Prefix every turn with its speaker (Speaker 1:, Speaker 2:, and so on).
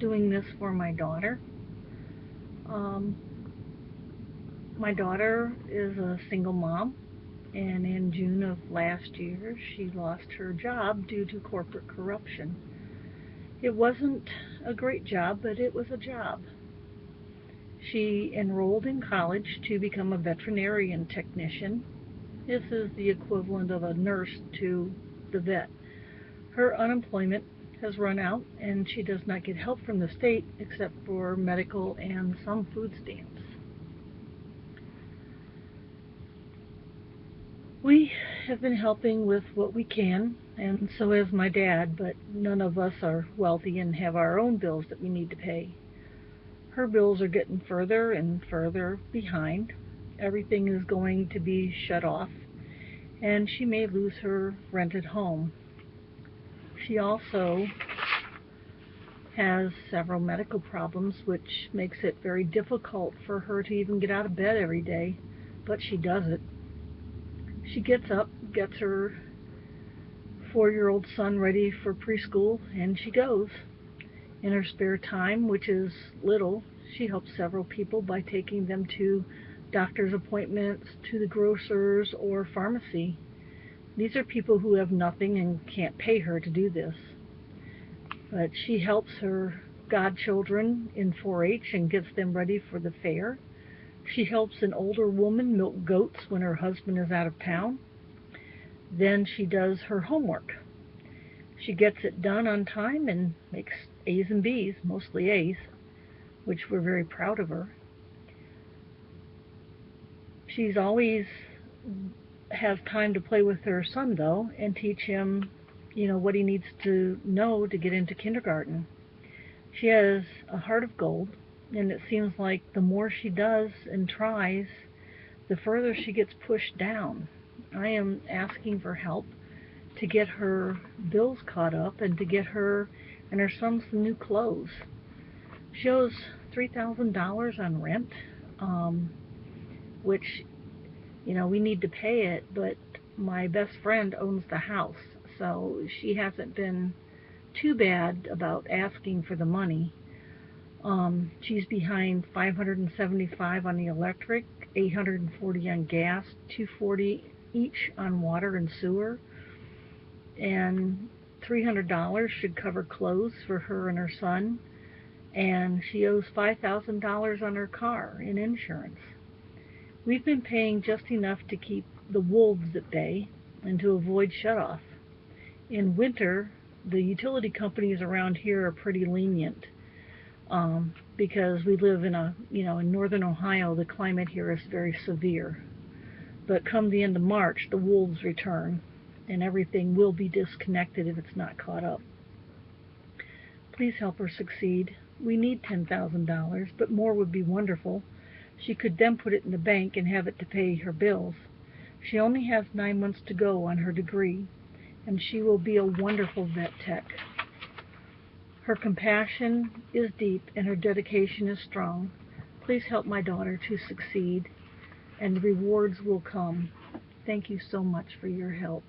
Speaker 1: doing this for my daughter. Um, my daughter is a single mom, and in June of last year, she lost her job due to corporate corruption. It wasn't a great job, but it was a job. She enrolled in college to become a veterinarian technician. This is the equivalent of a nurse to the vet. Her unemployment has run out, and she does not get help from the state except for medical and some food stamps. We have been helping with what we can, and so has my dad, but none of us are wealthy and have our own bills that we need to pay. Her bills are getting further and further behind. Everything is going to be shut off, and she may lose her rented home. She also has several medical problems, which makes it very difficult for her to even get out of bed every day, but she does it. She gets up, gets her 4-year-old son ready for preschool, and she goes. In her spare time, which is little, she helps several people by taking them to doctor's appointments, to the grocers, or pharmacy. These are people who have nothing and can't pay her to do this. But she helps her godchildren in 4-H and gets them ready for the fair. She helps an older woman milk goats when her husband is out of town. Then she does her homework. She gets it done on time and makes A's and B's, mostly A's, which we're very proud of her. She's always has time to play with her son, though, and teach him, what he needs to know to get into kindergarten. She has a heart of gold, and it seems like the more she does and tries, the further she gets pushed down. I am asking for help to get her bills caught up and to get her and her son some new clothes. She owes $3,000 on rent, which, we need to pay it, but my best friend owns the house, so she hasn't been too bad about asking for the money. She's behind $575 on the electric, $840 on gas, $240 each on water and sewer, and $300 should cover clothes for her and her son, and she owes $5,000 on her car in insurance. We've been paying just enough to keep the wolves at bay and to avoid shutoff. In winter, the utility companies around here are pretty lenient. Because we live in in northern Ohio, the climate here is very severe. But come the end of March, the wolves return, and everything will be disconnected if it's not caught up. Please help her succeed. We need $10,000, but more would be wonderful. She could then put it in the bank and have it to pay her bills. She only has 9 months to go on her degree, and she will be a wonderful vet tech. Her compassion is deep and her dedication is strong. Please help my daughter to succeed, and the rewards will come. Thank you so much for your help.